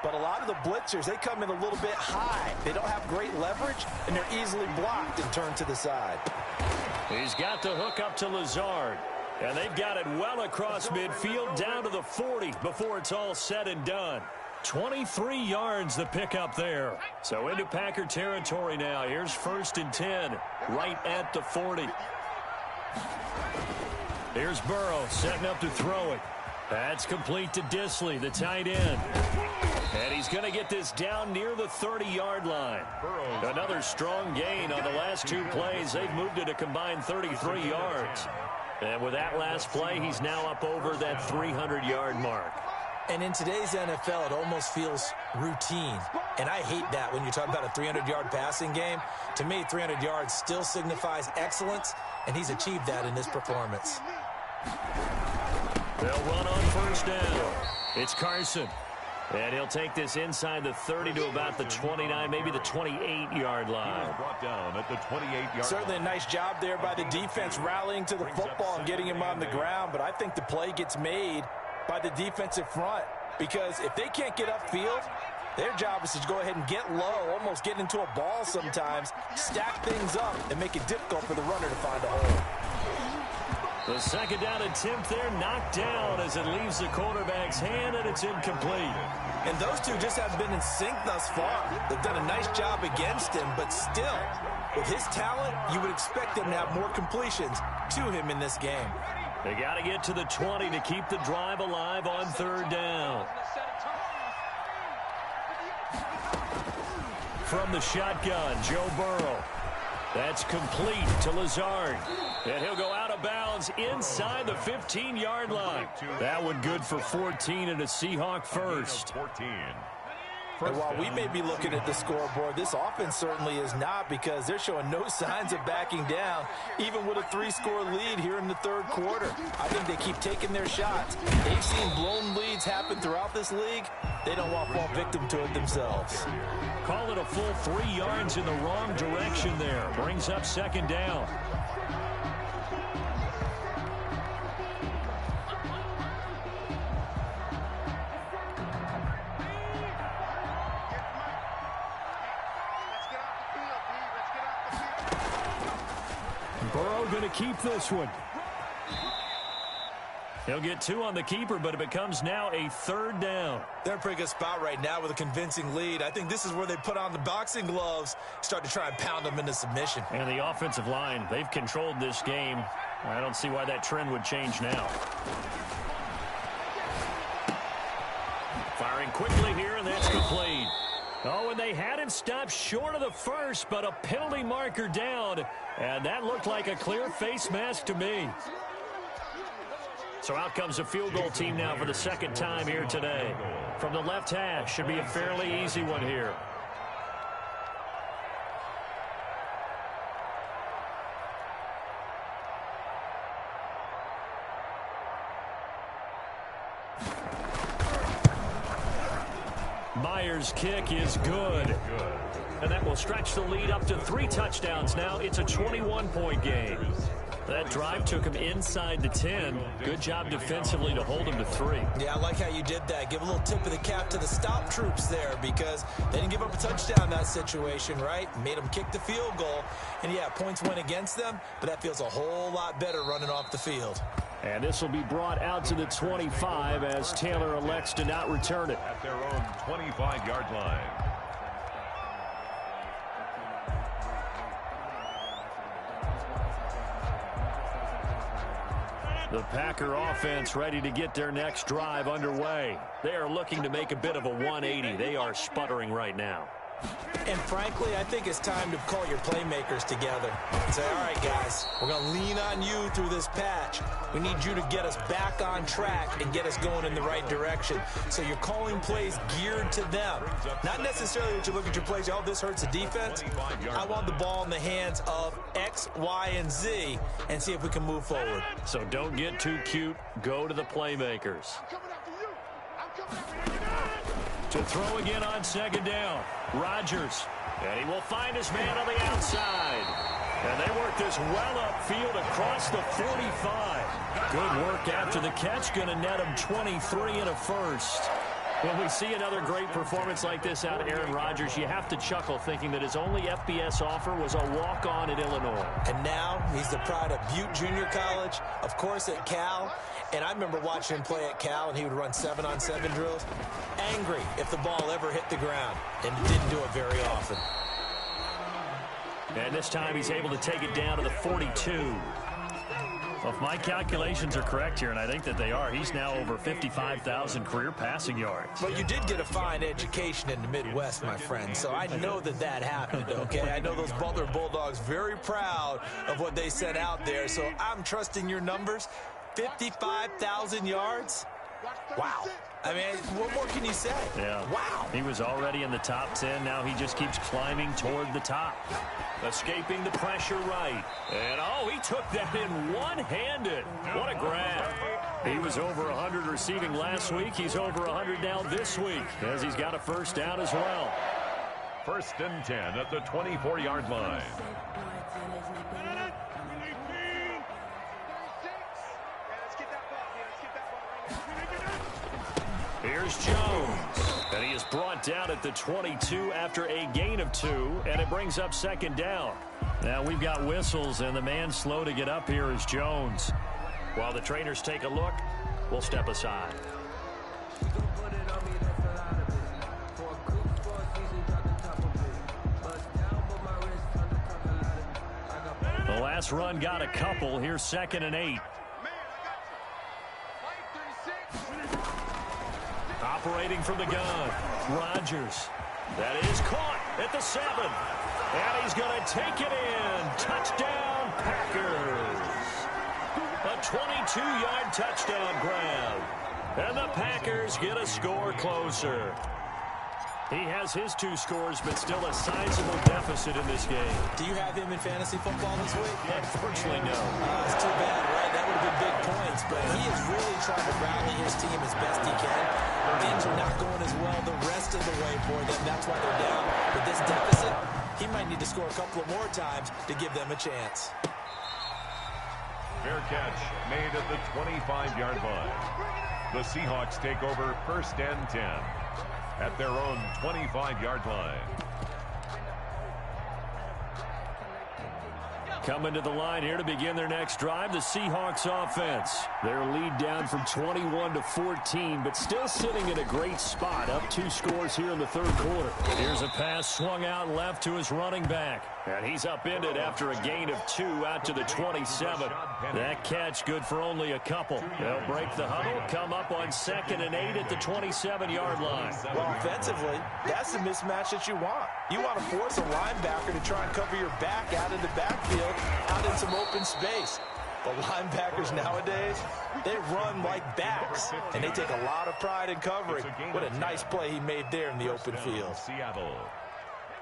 Speaker 3: But a lot of the blitzers, they come in a little bit high. They don't have great leverage, and they're easily blocked and turned to the side.
Speaker 1: He's got the hook up to Lazard. And they've got it well across midfield down to the 40 before it's all said and done. 23 yards the pickup there. So into Packer territory now. Here's 1st and 10 right at the 40. Here's Burrow setting up to throw it. That's complete to Disley, the tight end. And he's going to get this down near the 30-yard line. Another strong gain on the last 2 plays. They've moved it a combined 33 yards. And with that last play, he's now up over that 300-yard mark.
Speaker 3: And in today's NFL, it almost feels routine. And I hate that when you're talking about a 300-yard passing game. To me, 300 yards still signifies excellence, and he's achieved that in this performance.
Speaker 1: They'll run on first down. It's Carson. And he'll take this inside the 30 to about the 29, maybe the 28-yard line.
Speaker 2: Brought down at the 28-yard
Speaker 3: Certainly a nice job there by the defense rallying to the football and getting him on the ground. But I think the play gets made by the defensive front, because if they can't get upfield, their job is to go ahead and get low, almost get into a ball sometimes, stack things up, and make it difficult for the runner to find a hole.
Speaker 1: The second down attempt there knocked down as it leaves the quarterback's hand, and it's incomplete.
Speaker 3: And those two just haven't been in sync thus far. They've done a nice job against him, but still, with his talent, you would expect them to have more completions to him in this game.
Speaker 1: They got to get to the 20 to keep the drive alive on third down. From the shotgun, Joe Burrow. That's complete to Lazard. And he'll go out of bounds inside the 15-yard line. That one good for 14 and a Seahawk first.
Speaker 2: 14.
Speaker 3: And while we may be looking at the scoreboard, this offense certainly is not, because they're showing no signs of backing down, even with a 3-score lead here in the third quarter. I think they keep taking their shots. They've seen blown leads happen throughout this league. They don't want to fall victim to it themselves.
Speaker 1: Call it a full 3 yards in the wrong direction there. Brings up second down. Burrow going to keep this one. He'll get 2 on the keeper, but it becomes now a third down.
Speaker 3: They're in a pretty good spot right now with a convincing lead. I think this is where they put on the boxing gloves, start to try and pound them into submission.
Speaker 1: And the offensive line, they've controlled this game. I don't see why that trend would change now. Firing quickly here, and that's complete. Oh, and they had him stopped short of the first, but a penalty marker down. And that looked like a clear face mask to me. So out comes the field goal team now for the second time here today. From the left hash, should be a fairly easy one here. Myers' kick is good. And that will stretch the lead up to 3 touchdowns now. It's a 21-point game. That drive took him inside the 10. Good job defensively to hold him to 3.
Speaker 3: Yeah, I like how you did that. Give a little tip of the cap to the stop troops there, because they didn't give up a touchdown in that situation, right? Made them kick the field goal. And, yeah, points went against them, but that feels a whole lot better running off the field.
Speaker 1: And this will be brought out to the 25 as Taylor elects to not return it.
Speaker 2: At their own 25-yard line.
Speaker 1: The Packer offense ready to get their next drive underway. They are looking to make a bit of a 180. They are sputtering right now.
Speaker 3: And frankly, I think it's time to call your playmakers together and say, all right, guys, we're going to lean on you through this patch. We need you to get us back on track and get us going in the right direction. So you're calling plays geared to them. Not necessarily that you look at your plays, oh, this hurts the defense. I want the ball in the hands of X, Y, and Z and see if we can move forward.
Speaker 1: So don't get too cute. Go to the playmakers. To throw again on second down. Rodgers. And he will find his man on the outside. And they work this well upfield across the 45. Good work after the catch. Going to net him 23 and a first. When we see another great performance like this out of Aaron Rodgers, you have to chuckle thinking that his only FBS offer was a walk-on at Illinois.
Speaker 3: And now he's the pride of Butte Junior College, of course at Cal. And I remember watching him play at Cal, and he would run 7-on-7 drills. Angry if the ball ever hit the ground, and didn't do it very often.
Speaker 1: And this time he's able to take it down to the 42. Well, if my calculations are correct here, and I think that they are, he's now over 55,000 career passing yards.
Speaker 3: But you did get a fine education in the Midwest, my friend, so I know that happened, okay? I know those Butler Bulldogs very proud of what they sent out there, so I'm trusting your numbers. 55,000 yards? Wow. I mean, what more can you say?
Speaker 1: Yeah.
Speaker 3: Wow.
Speaker 1: He was already in the top 10. Now he just keeps climbing toward the top. Escaping the pressure right. And, oh, he took that in one-handed. What a grab. He was over 100 receiving last week. He's over 100 now this week as he's got a first down as well.
Speaker 2: 1st and 10 at the 24-yard line.
Speaker 1: Here's Jones. And he is brought down at the 22 after a gain of 2, and it brings up 2nd down. Now we've got whistles, and the man slow to get up here is Jones. While the trainers take a look, we'll step aside. The last run got a couple. Here's 2nd and 8. Operating from the gun, Rodgers. That is caught at the 7. And he's going to take it in. Touchdown, Packers. A 22-yard touchdown grab. And the Packers get a score closer. He has his 2 scores, but still a sizable deficit in this game.
Speaker 3: Do you have him in fantasy football this week?
Speaker 1: Unfortunately, no.
Speaker 3: It's too bad, right? That would have been big points, but he is really trying to rally his team as best he can. Things are not going as well the rest of the way for them. That's why they're down. But this deficit, he might need to score a couple of more times to give them a chance.
Speaker 2: Fair catch made at the 25-yard line. The Seahawks take over 1st and 10 at their own 25-yard line.
Speaker 1: Coming to the line here to begin their next drive, the Seahawks offense. Their lead down from 21 to 14, but still sitting in a great spot, up 2 scores here in the 3rd quarter. Here's a pass swung out left to his running back. And he's upended after a gain of 2 out to the 27. That catch good for only a couple. They'll break the huddle, come up on 2nd and 8 at the 27-yard line.
Speaker 3: Well, offensively, that's the mismatch that you want. You want to force a linebacker to try and cover your back out of the backfield, out in some open space. But linebackers nowadays, they run like backs, and they take a lot of pride in covering. What a nice play he made there in the open field.
Speaker 2: Seattle.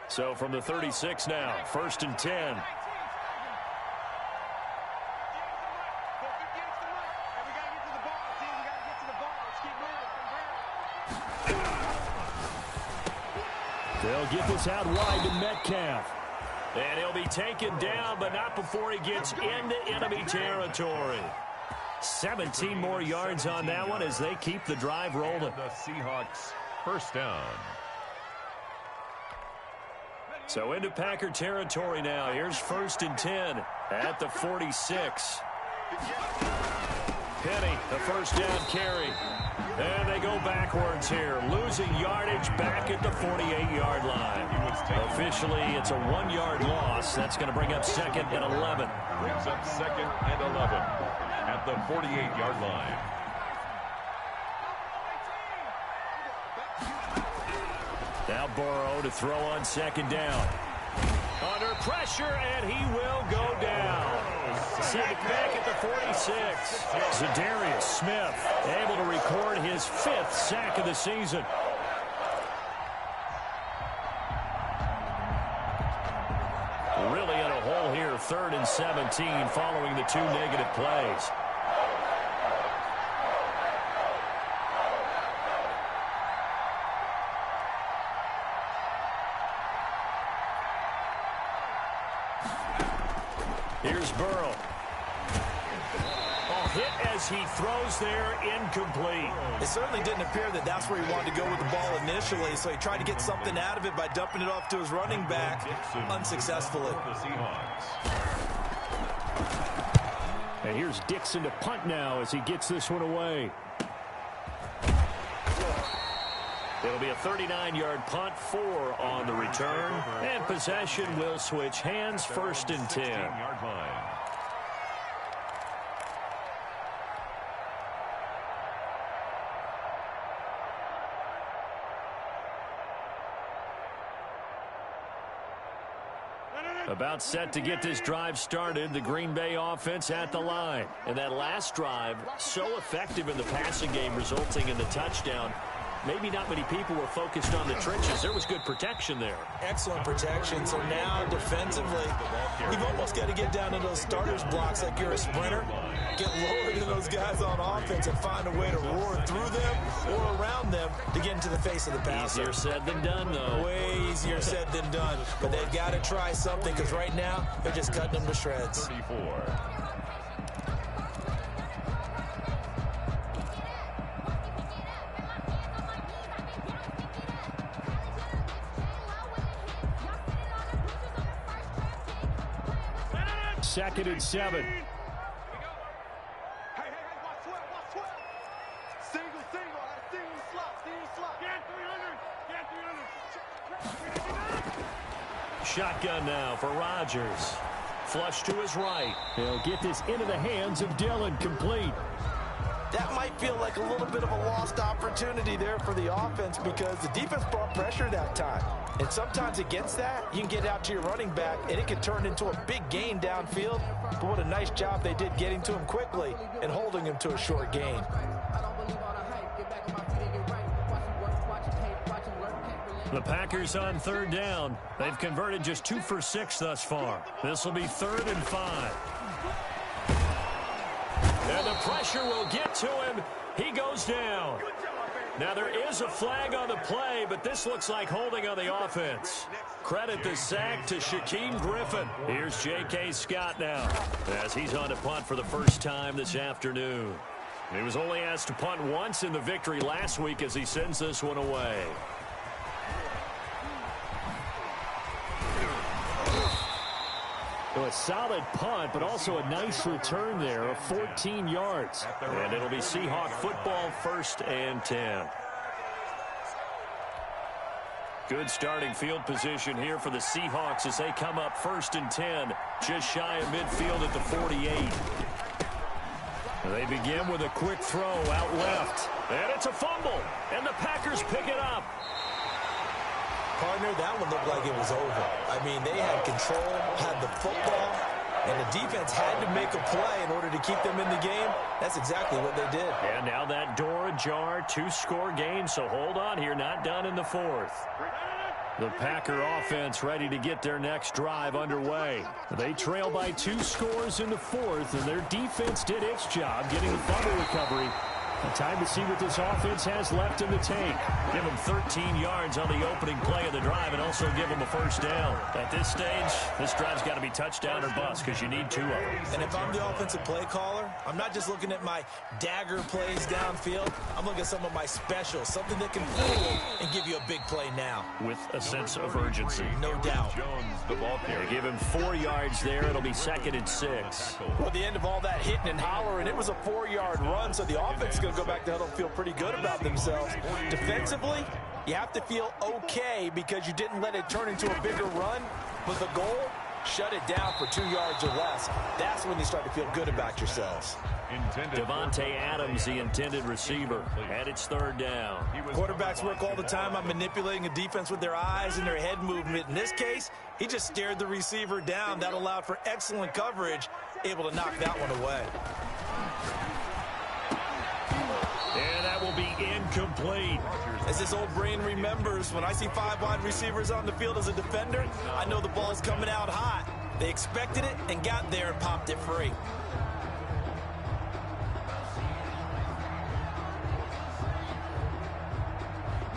Speaker 1: So from the 36 now, 1st and 10. They'll get this out wide to Metcalf. And he'll be taken down, but not before he gets into enemy territory. 17 more yards on that one as they keep the drive rolling.
Speaker 2: The Seahawks 1st down.
Speaker 1: So into Packer territory now. Here's 1st and 10 at the 46. Penny, the 1st down carry. And they go backwards here, losing yardage back at the 48-yard line. Officially, it's a 1-yard loss. That's going to bring up 2nd and 11.
Speaker 2: Brings up 2nd and 11 at the 48-yard line.
Speaker 1: Now Burrow to throw on 2nd down. Under pressure, and he will go down. Sacked back at the 46. Zadarius Smith able to record his 5th sack of the season. Really in a hole here, 3rd and 17 following the 2 negative plays. Here's Burrow. A hit as he throws there, incomplete.
Speaker 3: It certainly didn't appear that that's where he wanted to go with the ball initially, so he tried to get something out of it by dumping it off to his running back unsuccessfully.
Speaker 1: And here's Dixon to punt now as he gets this one away. It'll be a 39-yard punt, 4 on the return. And possession will switch hands, 1st and 10. About set to get this drive started, the Green Bay offense at the line. And that last drive, so effective in the passing game, resulting in the touchdown. Maybe not many people were focused on the trenches. There was good protection there.
Speaker 3: Excellent protection. So now defensively, you've almost got to get down to those starters blocks like you're a sprinter. Get lower than those guys on offense and find a way to roar through them or around them to get into the face of the passer.
Speaker 1: Easier said than done, though.
Speaker 3: Way easier said than done. But they've got to try something because right now they're just cutting them to shreds.
Speaker 2: 34.
Speaker 1: Second and 7.
Speaker 5: Hey, watch 12. Single, single slot. Get 300.
Speaker 1: Shotgun now for Rodgers. Flush to his right. He'll get this into the hands of Dillon, complete.
Speaker 3: That might feel like a little bit of a lost opportunity there for the offense because the defense brought pressure that time. And sometimes against that, you can get out to your running back, and it can turn into a big gain downfield. But what a nice job they did getting to him quickly and holding him to a short gain.
Speaker 1: The Packers on third down. They've converted just 2 for 6 thus far. This will be 3rd and 5. And the pressure will get to him. He goes down. Now there is a flag on the play, but this looks like holding on the offense. Credit the sack to Shaquem Griffin. Here's J.K. Scott now as he's on to punt for the first time this afternoon. He was only asked to punt once in the victory last week as he sends this one away. A solid punt, but also a nice return there of 14 yards. And it'll be Seahawk football, 1st and 10. Good starting field position here for the Seahawks as they come up 1st and 10, just shy of midfield at the 48. They begin with a quick throw out left. And it's a fumble, and the Packers pick it up.
Speaker 3: Partner, that one looked like it was over. I mean, they had control, had the football, and the defense had to make a play in order to keep them in the game. That's exactly what they did.
Speaker 1: And now that door ajar, 2-score game, so hold on here, not done in the 4th. The Packer offense ready to get their next drive underway. They trail by 2 scores in the 4th, and their defense did its job getting the fumble recovery. Time to see what this offense has left in the tank. Give them 13 yards on the opening play of the drive and also give them a 1st down. At this stage, this drive's got to be touchdown or bust because you need 2 of them.
Speaker 3: And if I'm the offensive play caller, I'm not just looking at my dagger plays downfield. I'm looking at some of my specials, something that can fool and give you a big play now.
Speaker 1: With a sense of urgency.
Speaker 3: No doubt.
Speaker 2: Jones, the ball carrier.
Speaker 1: They give him 4 yards there. It'll be 2nd and 6.
Speaker 3: Well, at the end of all that hitting and hollering, it was a 4-yard run, so the offense is going to go back to huddle and feel pretty good about themselves. Defensively, you have to feel okay because you didn't let it turn into a bigger run. But the goal, shut it down for 2 yards or less. That's when you start to feel good about yourselves.
Speaker 1: Devontae Adams, the intended receiver, and it's 3rd down.
Speaker 3: Quarterbacks work all the time on manipulating a defense with their eyes and their head movement. In this case, he just stared the receiver down. That allowed for excellent coverage, able to knock that one away.
Speaker 1: And that will be incomplete.
Speaker 3: As this old brain remembers, when I see 5 wide receivers on the field as a defender, I know the ball's coming out hot. They expected it and got there and popped it free.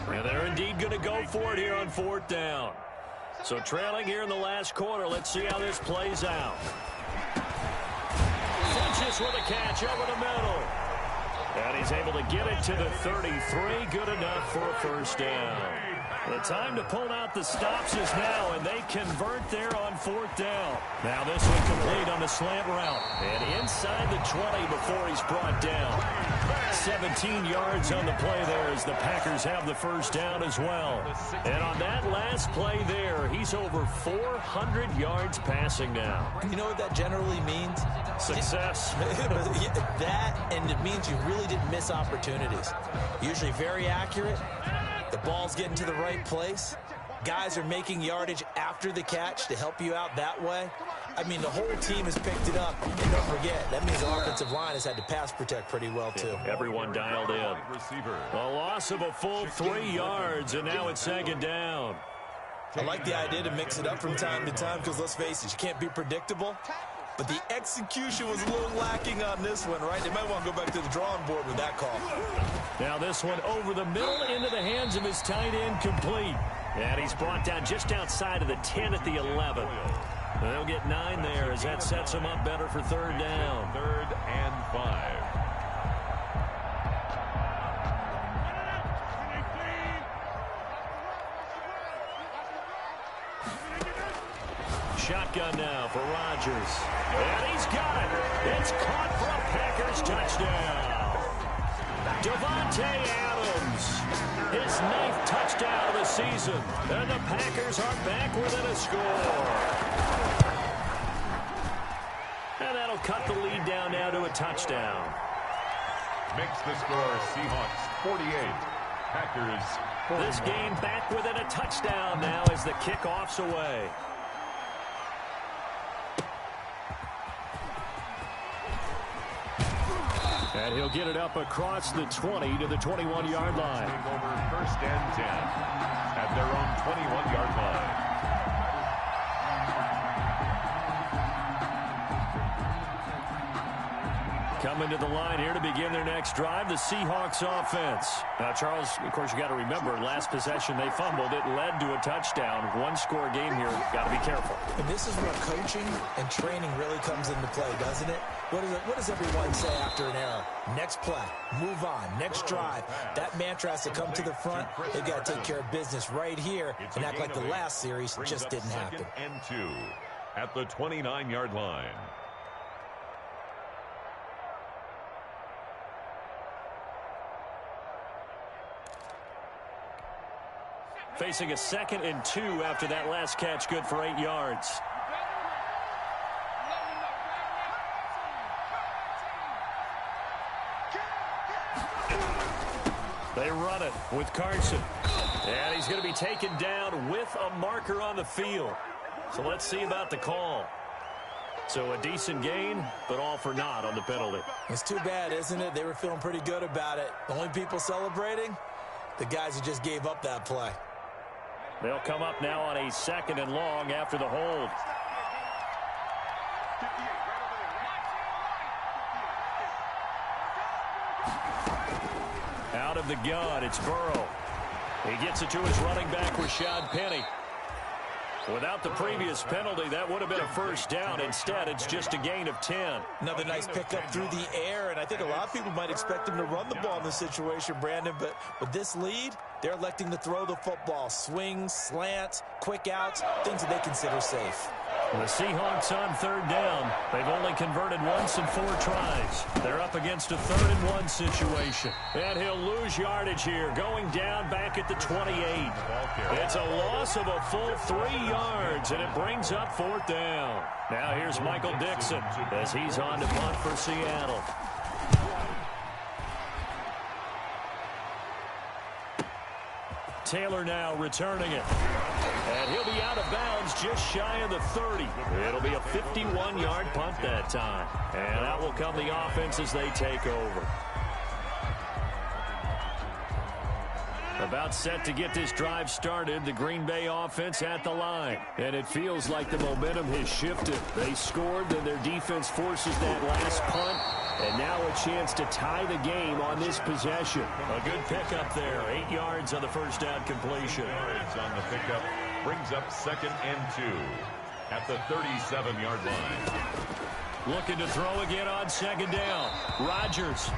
Speaker 1: And they're indeed going to go for it here on 4th down. So trailing here in the last quarter, let's see how this plays out. Funches with a catch over the middle. And he's able to get it to the 33. Good enough for a 1st down. The time to pull out the stops is now, and they convert there on 4th down. Now this one complete on the slant route. And inside the 20 before he's brought down. 17 yards on the play there as the Packers have the 1st down as well. And on that last play there, he's over 400 yards passing now.
Speaker 3: You know what that generally means?
Speaker 1: Success.
Speaker 3: That, and it means you really didn't miss opportunities. Usually very accurate. The ball's getting to the right place. guys are making yardage after the catch to help you out that way, I mean, the whole team has picked it up. And don't forget, that means the offensive line has had to pass protect pretty well, too.
Speaker 1: Everyone dialed in. A loss of a full 3 yards, and now it's second down.
Speaker 3: I like the idea to mix it up from time to time because, let's face it, you can't be predictable. But the execution was a little lacking on this one, right? They might want to go back to the drawing board with that call.
Speaker 1: Now this one over the middle into the hands of his tight end, complete. And he's brought down just outside of the 10 at the 11. They'll get 9 there as that sets him up better for third down.
Speaker 2: 3rd and 5.
Speaker 1: Shotgun now for Rodgers. And he's got it. It's caught for a Packers touchdown. Davante Adams, his 9th touchdown of the season. And the Packers are back within a score. And that'll cut the lead down now to a touchdown.
Speaker 2: Makes the score Seahawks 48. Packers 41.
Speaker 1: This game back within a touchdown now as the kickoff's away. And he'll get it up across the 20 to the 21-yard line.
Speaker 2: Take over 1st and 10 at their own 21-yard line.
Speaker 1: Coming to the line here to begin their next drive, the Seahawks offense. Now, Charles, of course, you got to remember, last possession they fumbled. It led to a touchdown. 1-score game here. Got to be careful.
Speaker 3: And this is where coaching and training really comes into play, doesn't it? What does everyone say after an error? Next play, move on, next drive. That mantra has to come to the front. They've got to take care of business right here and act like the last series just didn't happen.
Speaker 2: 2nd and 2 at the 29-yard line.
Speaker 1: Facing a 2nd and 2 after that last catch, good for 8 yards. They run it with Carson. And he's going to be taken down with a marker on the field. So let's see about the call. So a decent gain, but all for naught on the penalty.
Speaker 3: It's too bad, isn't it? They were feeling pretty good about it. The only people celebrating, the guys who just gave up that play.
Speaker 1: They'll come up now on a 2nd and long after the hold. Out of the gun, it's Burrow. He gets it to his running back, Rashad Penny. Without the previous penalty, that would have been a first down. Instead, it's just a gain of 10.
Speaker 3: Another nice pickup through the air, and I think a lot of people might expect him to run the ball in this situation, Brandon, but with this lead, they're electing to throw the football. Swings, slants, quick outs, things that they consider safe.
Speaker 1: The Seahawks on 3rd down. They've only converted once in 4 tries. They're up against a 3rd and 1 situation. And he'll lose yardage here, going down back at the 28. It's a loss of a full 3 yards, and it brings up 4th down. Now here's Michael Dixon as he's on to punt for Seattle. Taylor now returning it. And he'll be out of bounds just shy of the 30. It'll be a 51-yard punt that time. And out will come the offense as they take over. About set to get this drive started, the Green Bay offense at the line. And it feels like the momentum has shifted. They scored, then their defense forces that last punt. And now a chance to tie the game on this possession. A good pickup there. 8 yards on the first down completion.
Speaker 2: Yards on the pickup brings up 2nd and 2 at the 37-yard line.
Speaker 1: Looking to throw again on 2nd down. Rodgers.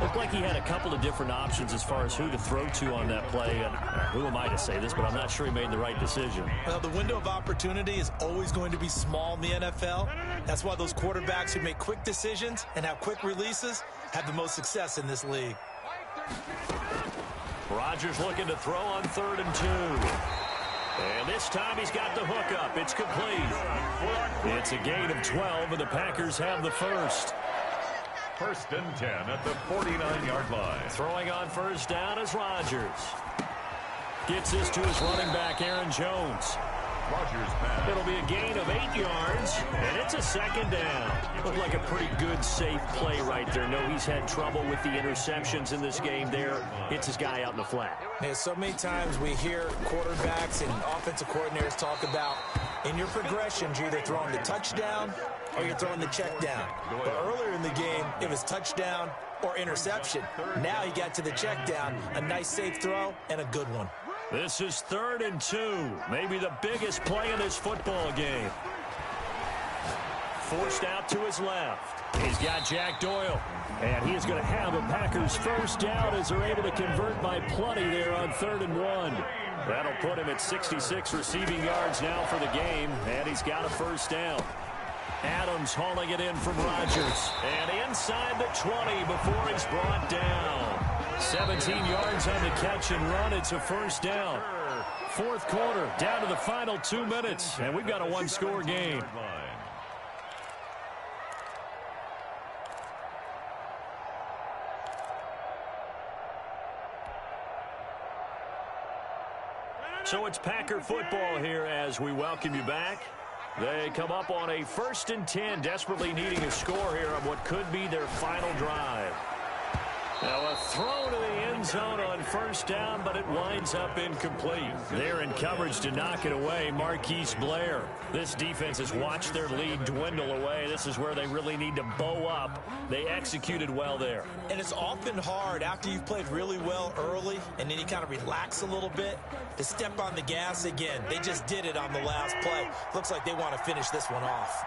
Speaker 1: Looked like he had a couple of different options as far as who to throw to on that play. And who am I to say this, but I'm not sure he made the right decision.
Speaker 3: Well, the window of opportunity is always going to be small in the NFL. That's why those quarterbacks who make quick decisions and have quick releases have the most success in this league.
Speaker 1: Rodgers looking to throw on 3rd and 2. And this time he's got the hook up. It's complete. It's a gain of 12, and the Packers have the first.
Speaker 2: 1st and 10 at the 49-yard line.
Speaker 1: Throwing on first down is Rodgers. Gets this to his running back, Aaron Jones.
Speaker 2: Rodgers pass.
Speaker 1: It'll be a gain of 8 yards, and it's a second down. Looked like a pretty good, safe play right there. No, he's had trouble with the interceptions in this game there. Hits his guy out in the flat.
Speaker 3: Yeah, so many times we hear quarterbacks and offensive coordinators talk about in your progressions, you're either throwing the touchdown or you're throwing the check down. But earlier in the game, it was touchdown or interception. Now he got to the check down, a nice safe throw, and a good one.
Speaker 1: This is 3rd and 2, maybe the biggest play in this football game. Forced out to his left. He's got Jack Doyle. And he is going to have a Packers first down as they're able to convert by plenty there on 3rd and 1. That'll put him at 66 receiving yards now for the game, and he's got a first down. Adams hauling it in from Rodgers. And inside the 20 before he's brought down. 17 yards on the catch and run. It's a first down. 4th quarter, down to the final 2 minutes, and we've got a one-score game. So it's Packer football here as we welcome you back. They come up on a 1st and 10, desperately needing a score here on what could be their final drive. Now a throw to the end zone on first down, but it winds up incomplete. They're in coverage to knock it away, Marquise Blair. This defense has watched their lead dwindle away. This is where they really need to bow up. They executed well there.
Speaker 3: And it's often hard after you've played really well early and then you kind of relax a little bit to step on the gas again. They just did it on the last play. Looks like they want to finish this one off.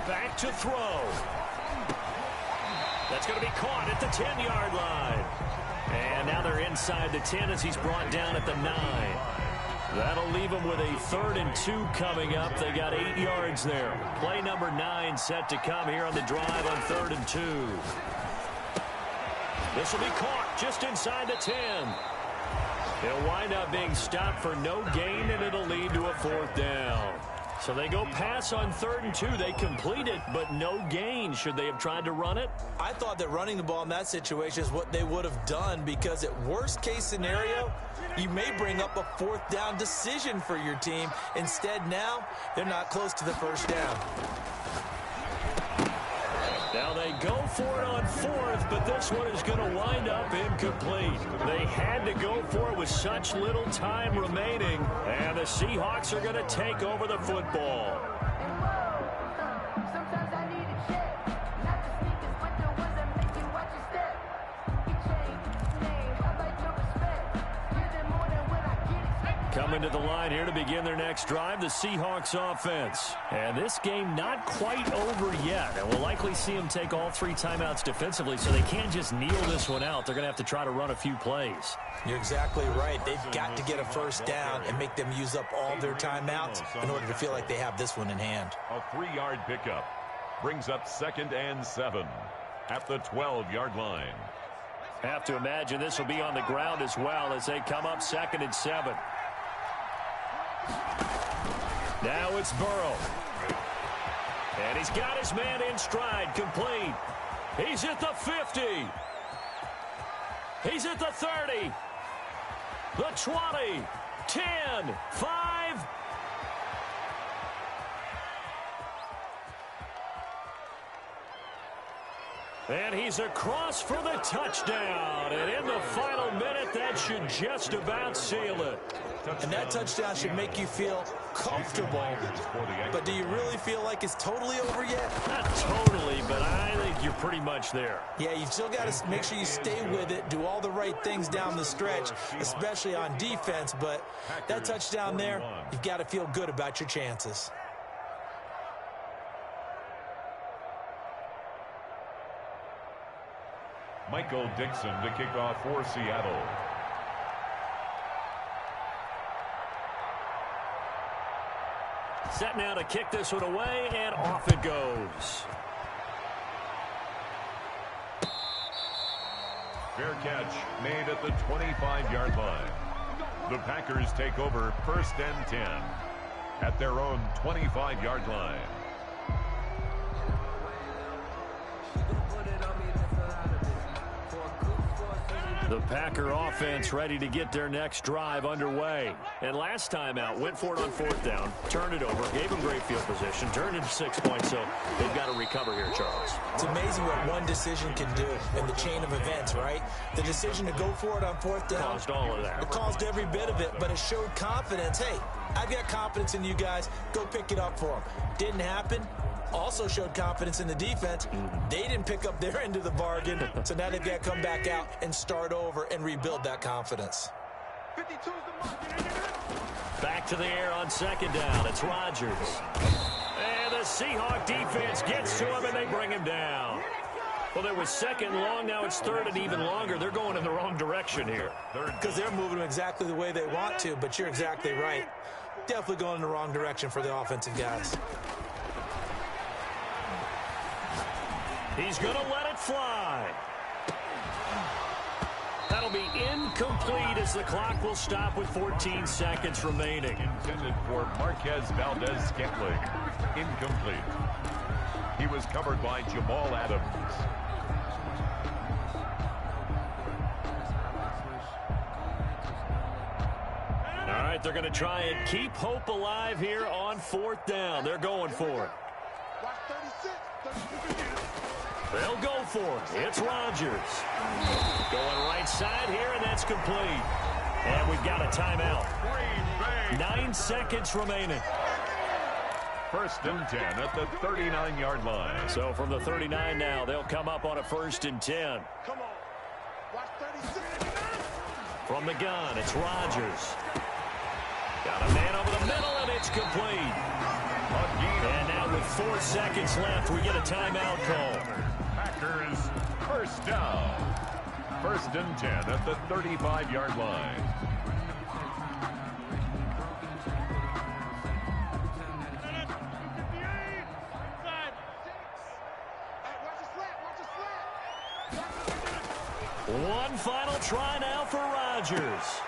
Speaker 1: Back to throw. That's going to be caught at the 10-yard line. And now they're inside the 10 as he's brought down at the 9. That'll leave them with a 3rd and 2 coming up. They got 8 yards there. Play number 9 set to come here on the drive on 3rd and 2. This will be caught just inside the 10. He'll wind up being stopped for no gain, and it'll lead to a 4th down. So they go pass on 3rd and 2. They complete it, but no gain. Should they have tried to run it?
Speaker 3: I thought that running the ball in that situation is what they would have done because at worst case scenario, you may bring up a 4th down decision for your team. Instead now, they're not close to the first down.
Speaker 1: Now they go for it on 4th, but this one is going to wind up incomplete. They had to go for it with such little time remaining, and the Seahawks are going to take over the football. Coming to the line here to begin their next drive, the Seahawks offense. And this game not quite over yet. And we'll likely see them take all 3 timeouts defensively, so they can't just kneel this one out. They're going to have to try to run a few plays.
Speaker 3: You're exactly right. They've got to get a first down and make them use up all their timeouts in order to feel like they have this one in hand.
Speaker 2: A 3-yard pickup brings up 2nd and 7 at the 12-yard line.
Speaker 1: Have to imagine this will be on the ground as well as they come up 2nd and 7. Now it's Burrow. And he's got his man in stride, complete. He's at the 50. He's at the 30. The 20. 10. 5. And he's across for the touchdown. And in the final minute, that should just about seal it.
Speaker 3: And that touchdown should make you feel comfortable. But do you really feel like it's totally over yet?
Speaker 1: Not totally, but I think you're pretty much there.
Speaker 3: Yeah, you've still got to make sure you stay with it, do all the right things down the stretch, especially on defense. But that touchdown there, you've got to feel good about your chances.
Speaker 2: Michael Dixon to kick off for Seattle.
Speaker 1: Set now to kick this one away, and off it goes.
Speaker 2: Fair catch made at the 25-yard line. The Packers take over 1st and 10 at their own 25-yard line.
Speaker 1: The Packer offense ready to get their next drive underway. And last time out, went for it on 4th down, turned it over, gave them great field position, turned into 6 points, so they've got to recover here, Charles.
Speaker 3: It's amazing what one decision can do in the chain of events, right? The decision to go for it on 4th down.
Speaker 1: Caused all of that.
Speaker 3: It caused every bit of it, but it showed confidence. Hey, I've got confidence in you guys. Go pick it up for them. Didn't happen. Also showed confidence in the defense. They didn't pick up their end of the bargain, so now they've got to come back out and start over and rebuild that confidence.
Speaker 1: Back to the air on 2nd down. It's Rodgers. And the Seahawk defense gets to him, and they bring him down. Well, there was 2nd and long. Now it's 3rd and even longer. They're going in the wrong direction here.
Speaker 3: Because they're moving exactly the way they want to, but you're exactly right. Definitely going in the wrong direction for the offensive guys.
Speaker 1: He's going to let it fly. That'll be incomplete as the clock will stop with 14 seconds remaining.
Speaker 2: Intended for Marquez Valdez-Scantling. Incomplete. He was covered by Jamal Adams.
Speaker 1: All right, they're going to try and keep hope alive here on 4th down. They're going for it. They'll go for it. It's Rodgers. Going right side here, and that's complete. And we've got a timeout. 9 seconds remaining.
Speaker 2: 1st and 10 at the 39-yard line.
Speaker 1: So from the 39 now, they'll come up on a 1st and 10.
Speaker 5: Come on. Watch 36.
Speaker 1: From the gun, it's Rodgers. Got a man over the middle, and it's complete. And now with 4 seconds left, we get a timeout call.
Speaker 2: Packers 1st down. 1st and 10 at the 35-yard line.
Speaker 1: One final try now for Rodgers.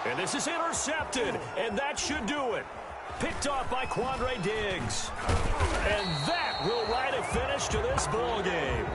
Speaker 1: And this is intercepted, and that should do it. Picked off by Quandre Diggs. And that will write a finish to this ball game.